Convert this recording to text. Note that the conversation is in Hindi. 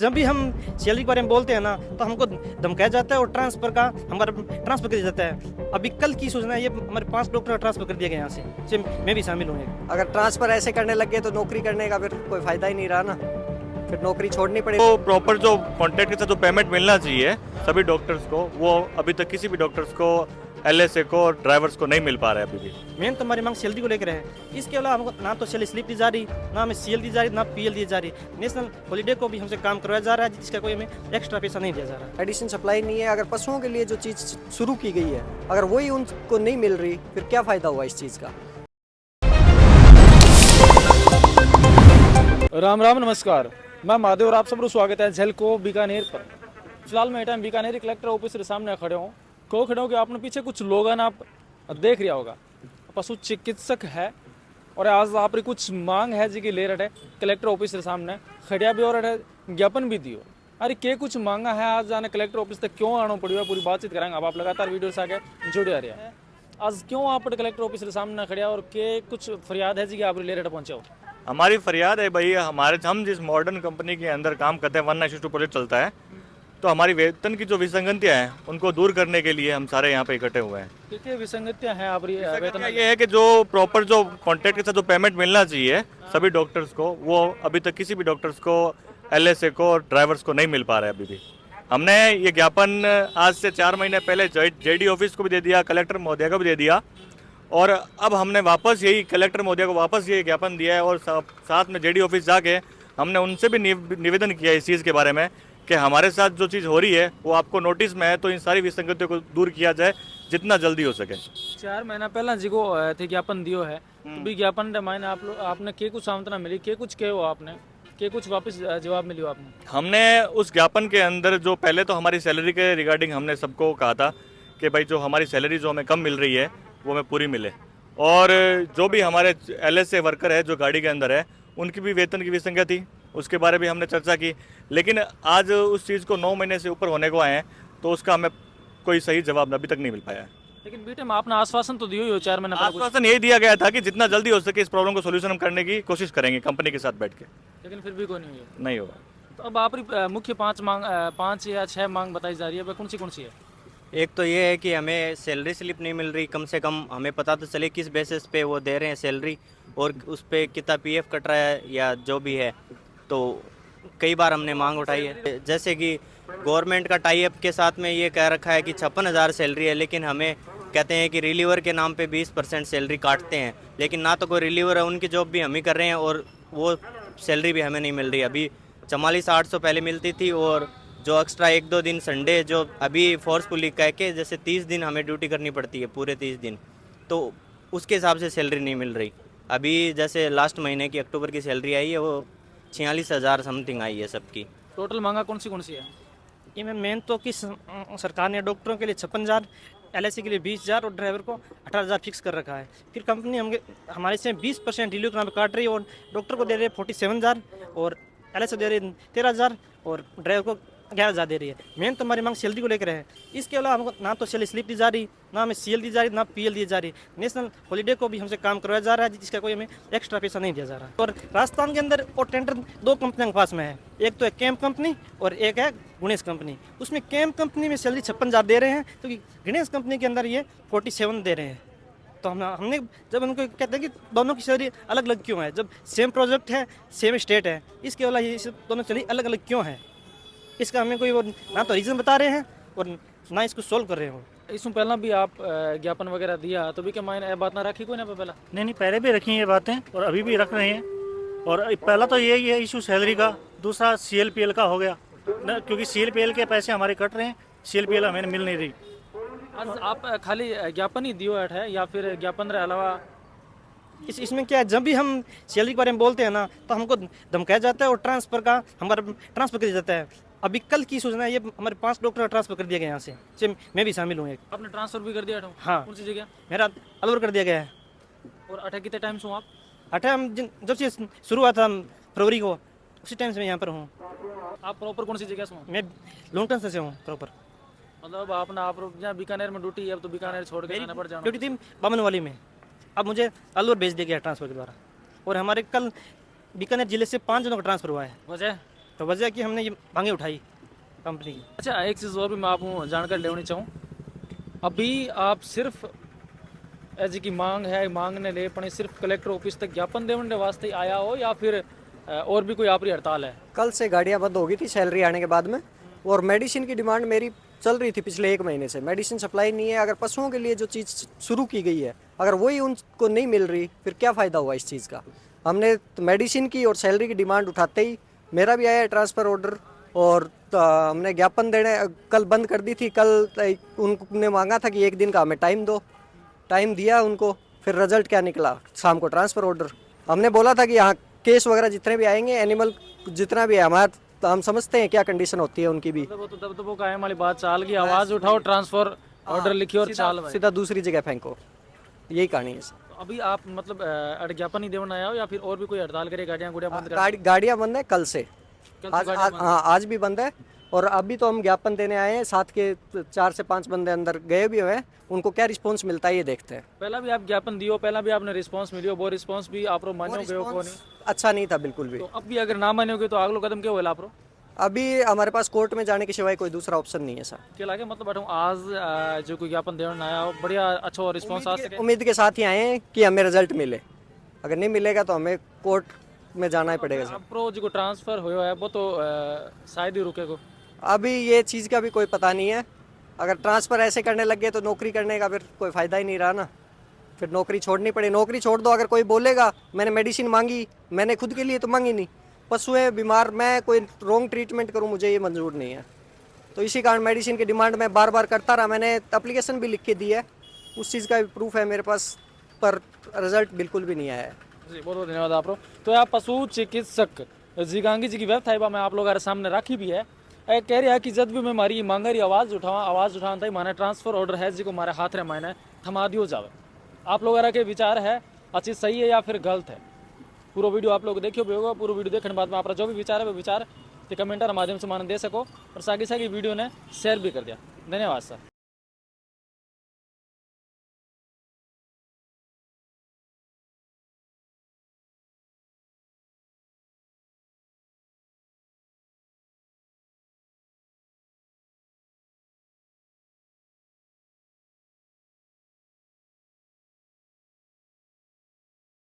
जब भी हम सैलरी के बारे में बोलते हैं ना तो हमको धमकाया जाता है और ट्रांसफ़र का हमारा ट्रांसफ़र कर दिया जाता है। अभी कल की सूचना है, ये हमारे 5 डॉक्टर ट्रांसफ़र कर दिया गया यहाँ से, जिसमें मैं भी शामिल हूँ। अगर ट्रांसफ़र ऐसे करने लग गए तो नौकरी करने का फिर कोई फ़ायदा ही नहीं रहा ना, फिर नौकरी छोड़नी पड़ेगी। तो प्रॉपर जो कॉन्ट्रैक्ट के साथ जो पेमेंट मिलना चाहिए सभी डॉक्टर्स को, वो अभी तक किसी भी डॉक्टर्स को, एलएसए को, ड्राइवर्स को नहीं मिल पा रहा है अभी भी। मेन तो हमारी मांग सैलरी को लेकर है। इसके अलावा हमको ना तो सैलरी स्लिप दी जा रही, ना हमें सीएल दी जा रही, ना पीएल दी जा रही। नेशनल हॉलीडे को भी हमसे काम करवाया जा रहा है, जिसका कोई हमें एक्स्ट्रा पैसा नहीं दिया जा रहा। मेडिसिन सप्लाई नहीं है। अगर पशुओं के लिए जो चीज़ शुरू की गई है, अगर वही उनको नहीं मिल रही, फिर क्या फ़ायदा हुआ इस चीज़ का। राम राम नमस्कार, मैं महादेव और आप सबको स्वागत है झलको बीकानेर पर। फिलहाल मैं टाइम बीकानेर कलेक्टर ऑफिस के सामने खड़े हूँ कि आपने पीछे कुछ लोग हैं ना, आप देख रहा होगा, पशु चिकित्सक है और आज आप कुछ मांग है जी की ले रहे कलेक्टर ऑफिस के सामने खड़िया भी और ज्ञापन भी दियो। अरे के कुछ मांगा है आज जाने कलेक्टर ऑफिस तक क्यों आना पड़ेगा, पूरी बातचीत कराएंगे। अब आप लगातार वीडियो से आगे जुड़े आ रहे हैं। आज क्यों आप कलेक्टर ऑफिस के सामने खड़िया और के कुछ फरियाद है जी की आप ले रहे पहुंचे हो? हमारी फरियाद है भाई, हम जिस मॉडर्न कंपनी के अंदर काम करते हैं, 192 प्रोजेक्ट चलता है, तो हमारी वेतन की जो विसंगतियाँ हैं उनको दूर करने के लिए हम सारे यहाँ पे इकट्ठे हुए हैं। क्या विसंगतियाँ हैं आप वेतन? ये है कि जो प्रॉपर जो कॉन्ट्रैक्ट के साथ जो पेमेंट मिलना चाहिए सभी डॉक्टर्स को, वो अभी तक किसी भी डॉक्टर्स को, एलएसए को, ड्राइवर्स को नहीं मिल पा रहा है अभी भी। हमने ये ज्ञापन आज से 4 महीने पहले जेडी ऑफिस को भी दे दिया, कलेक्टर महोदय को भी दे दिया, और अब हमने वापस यही कलेक्टर महोदय को वापस ये ज्ञापन दिया है। और साथ में जेडी ऑफिस जाके हमने उनसे भी निवेदन किया इस चीज़ के बारे में कि हमारे साथ जो चीज़ हो रही है वो आपको नोटिस में है, तो इन सारी विसंगतियों को दूर किया जाए जितना जल्दी हो सके। 4 महीना पहला जिको थे ज्ञापन दियो है, तो भी ज्ञापन मायने आपने के कुछ सामंतना मिली, के कुछ के हो आपने, के कुछ वापस जवाब मिली आपने? हमने उस ज्ञापन के अंदर जो पहले तो हमारी सैलरी के रिगार्डिंग हमने सबको कहा था कि भाई जो हमारी सैलरी जो हमें कम मिल रही है वो हमें पूरी मिले, और जो भी हमारे एलएसए वर्कर है जो गाड़ी के अंदर है उनकी भी वेतन की विसंगति थी, उसके बारे में हमने चर्चा की। लेकिन आज उस चीज़ को 9 महीने से ऊपर होने को आए हैं, तो उसका हमें कोई सही जवाब अभी तक नहीं मिल पाया है। लेकिन बीटे में आपने आश्वासन तो दियो ही हो 4 महीना पहले कुछ। आश्वासन यही दिया गया था कि जितना जल्दी हो सके इस प्रॉब्लम को सोल्यूशन हम करने की कोशिश करेंगे कंपनी के साथ बैठ के, लेकिन फिर भी कोई नहीं हुआ। नहीं होगा। तो अब आप मुख्य 5 या 6 मांग बताई जा रही है, कौन सी है? एक तो ये है कि हमें सैलरी स्लिप नहीं मिल रही, कम से कम हमें पता तो चले किस बेसिस पे वो दे रहे हैं सैलरी, और उस पर कितना पीएफ कट रहा है या जो भी है। तो कई बार हमने मांग उठाई है, जैसे कि गवर्नमेंट का टाई अप के साथ में ये कह रखा है कि 56,000 सैलरी है, लेकिन हमें कहते हैं कि रिलीवर के नाम पे 20% सैलरी काटते हैं, लेकिन ना तो कोई रिलीवर है, उनकी जॉब भी हम ही कर रहे हैं और वो सैलरी भी हमें नहीं मिल रही। अभी 44,800 पहले मिलती थी, और जो एक्स्ट्रा 1-2 दिन संडे जो अभी फोर्सफुली कह के जैसे 30 दिन हमें ड्यूटी करनी पड़ती है, पूरे 30 दिन, तो उसके हिसाब से सैलरी नहीं मिल रही। अभी जैसे लास्ट महीने की अक्टूबर की सैलरी आई है, वो 46,000 समथिंग आई है सबकी। टोटल मांगा कौन सी है? ये मेन तो कि सरकार ने डॉक्टरों के लिए 56,000, एलआईसी के लिए 20,000 और ड्राइवर को 18,000 फिक्स कर रखा है। फिर कंपनी हमारे से 20% रिलीव नाम काट रही है, और डॉक्टर को दे रही है 47,000, और एलआईसी दे रही है 13,000, और ड्राइवर को 11,000 दे रही है। मेन तो हमारी मांग सैलरी को लेकर है। इसके अलावा हमको ना तो सैलरी स्लिप दी जा रही, ना हमें सीएल दी जा रही, ना पीएल दी जा रही। नेशनल हॉलीडे को भी हमसे काम करवाया जा रहा है, जिसका कोई हमें एक्स्ट्रा पैसा नहीं दिया जा रहा। और राजस्थान के अंदर और टेंडर 2 कंपनियों के पास में है, एक तो है कैम्प कंपनी और एक है गणेश कंपनी। उसमें कैम्प कंपनी में सैलरी 56,000 दे रहे हैं, क्योंकि गणेश कंपनी के अंदर ये 47 दे रहे हैं। तो हमने जब उनको कहते हैं कि दोनों की सैलरी अलग अलग क्यों है, जब सेम प्रोजेक्ट है, सेम स्टेट है, इसके अलावा ये दोनों सैलरी अलग अलग क्यों है, इसका हमें कोई वो ना तो रीज़न बता रहे हैं और ना इसको सोल्व कर रहे हो। इसमें पहला भी आप ज्ञापन वगैरह दिया, तो भी क्या मायने बात ना रखी कोई ना पहला? नहीं, पहले भी रखी हैं ये बातें और अभी भी रख रहे हैं। और पहला तो यही है इशू सैलरी का, दूसरा सीएलपीएल का हो गया ना, क्योंकि सीएलपीएल के पैसे हमारे कट रहे हैं, सीएलपीएल हमें मिल नहीं रही। आज आप खाली ज्ञापन ही दियो है या फिर ज्ञापन के अलावा? इसमें क्या है, जब भी हम सैलरी के बारे में बोलते हैं ना तो हमको धमकाया जाता है और ट्रांसफ़र का हमारा ट्रांसफ़र कर दिया जाता है। अभी कल की सूचना है, ये हमारे 5 डॉक्टर ट्रांसफ़र कर दिया गया यहाँ से, जिसमें मैं भी शामिल हूँ। आपने ट्रांसफर भी कर दिया? हाँ। कौन सी जगह? मेरा अलवर कर दिया गया है। और 8 कितने टाइम से हूँ आप? 8 हम जब से शुरू हुआ था फरवरी को, उसी टाइम से मैं यहाँ पर हूँ। आप प्रॉपर कौन सी जगह से हूँ? मैं लॉन्गटन से हूँ प्रॉपर। मतलब आप जहाँ बीकानेर में ड्यूटी है, अब तो बीकानेर छोड़ के जाना पड़ जाना। ड्यूटी थी बामनवाली में, अब मुझे अलवर भेज दिया गया ट्रांसफ़र के द्वारा। और हमारे कल बीकानेर जिले से 5 जनों का ट्रांसफ़र हुआ है। वजह तो वजह कि हमने ये मांगे उठाई कंपनी की। अच्छा, एक चीज़ और भी मैं आपको जानकारी लेनी चाहूँ, अभी आप सिर्फ जी की मांग है, मांगने ले पड़े सिर्फ कलेक्टर ऑफिस तक ज्ञापन देने वास्ते आया हो या फिर और भी कोई आपकी हड़ताल है? कल से गाड़ियाँ बंद हो गई थी सैलरी आने के बाद में, और मेडिसिन की डिमांड मेरी चल रही थी पिछले 1 महीने से। मेडिसिन सप्लाई नहीं है। अगर पशुओं के लिए जो चीज़ शुरू की गई है, अगर वही उनको नहीं मिल रही, फिर क्या फ़ायदा हुआ इस चीज़ का। हमने मेडिसिन की और सैलरी की डिमांड उठाते ही मेरा भी आया ट्रांसफ़र ऑर्डर, और हमने ज्ञापन देने कल बंद कर दी थी। कल उनने मांगा था कि 1 दिन का हमें टाइम दो, टाइम दिया उनको, फिर रिजल्ट क्या निकला, शाम को ट्रांसफ़र ऑर्डर। हमने बोला था कि यहाँ केस वगैरह जितने भी आएंगे, एनिमल जितना भी है हमारा, तो हम समझते हैं क्या कंडीशन होती है उनकी भी। वो तो दबदबो कायम वाली बात चाल की, आवाज़ उठाओ, ट्रांसफर ऑर्डर लिखिए और चाल भाई। सीधा दूसरी जगह फेंको, यही कहानी है। तो अभी आप मतलब ज्ञापन ही देने आए हो या फिर और भी कोई हड़ताल करे, गाड़ियाँ गुड़ियाँ बंद कर? गाड़ियाँ बंद है कल से, कल से आज गाड़ियाँ बंद? हाँ आज भी बंद है। और अभी तो हम ज्ञापन देने आए हैं, साथ के 4 से 5 बंदे अंदर गए भी हुए हैं, उनको क्या रिस्पॉन्स मिलता है ये देखते हैं। पहला भी आप ज्ञापन दियो, पहला भी आपने रिस्पांस मिलियो, वो रिस्पांस भी आप मान्यो गयो को नहीं? अच्छा नहीं था बिल्कुल भी। तो अब भी अगर ना मान्योगे तो अगलो कदम क्या होगा आप? अभी हमारे पास कोर्ट में जाने के सिवाय कोई दूसरा ऑप्शन नहीं है सर। क्या लगे मतलब बैठो आज जो कोई ज्ञापन देने आया हो, बढ़िया अच्छा रिस्पांस आ सके? उम्मीद के साथ ही आए हैं कि हमें रिजल्ट मिले। अगर नहीं मिलेगा तो हमें कोर्ट में जाना ही पड़ेगा सर। प्रो जो ट्रांसफर हुआ है वो तो शायद ही रुकेगा। अभी ये चीज़ का भी कोई पता नहीं है। अगर ट्रांसफ़र ऐसे करने लग गए तो नौकरी करने का फिर कोई फ़ायदा ही नहीं रहा ना, फिर नौकरी छोड़नी पड़े। नौकरी छोड़ दो, अगर कोई बोलेगा मैंने मेडिसिन मांगी, मैंने खुद के लिए तो मांगी नहीं, पशु है बीमार, मैं कोई रॉन्ग ट्रीटमेंट करूं, मुझे ये मंजूर नहीं है। तो इसी कारण मेडिसिन की डिमांड मैं बार बार करता रहा। मैंने एप्लीकेशन भी लिख के दी है, उस चीज़ का भी प्रूफ है मेरे पास, पर रिजल्ट बिल्कुल भी नहीं आया है। जी बहुत बहुत धन्यवाद आप। तो यह पशु चिकित्सक जिगांगी जी की वेबसाइट में आप लोगों के सामने रखी भी है। कह रहा है कि जब भी मैं मारी मांगा रही आवाज़ उठाता ही माने ट्रांसफर ऑर्डर है जी को हमारे हाथ रे मायने थमा दियो जावे। आप लोगों के विचार है अच्छी सही है या फिर गलत है? पूरा वीडियो आप लोग देखियो भी होगा। पूरा वीडियो देखने बाद में आप जो भी विचार है वो विचार कमेंटर माध्यम से माने दे सको, और साथ ही वीडियो ने शेयर भी कर दिया। धन्यवाद सर।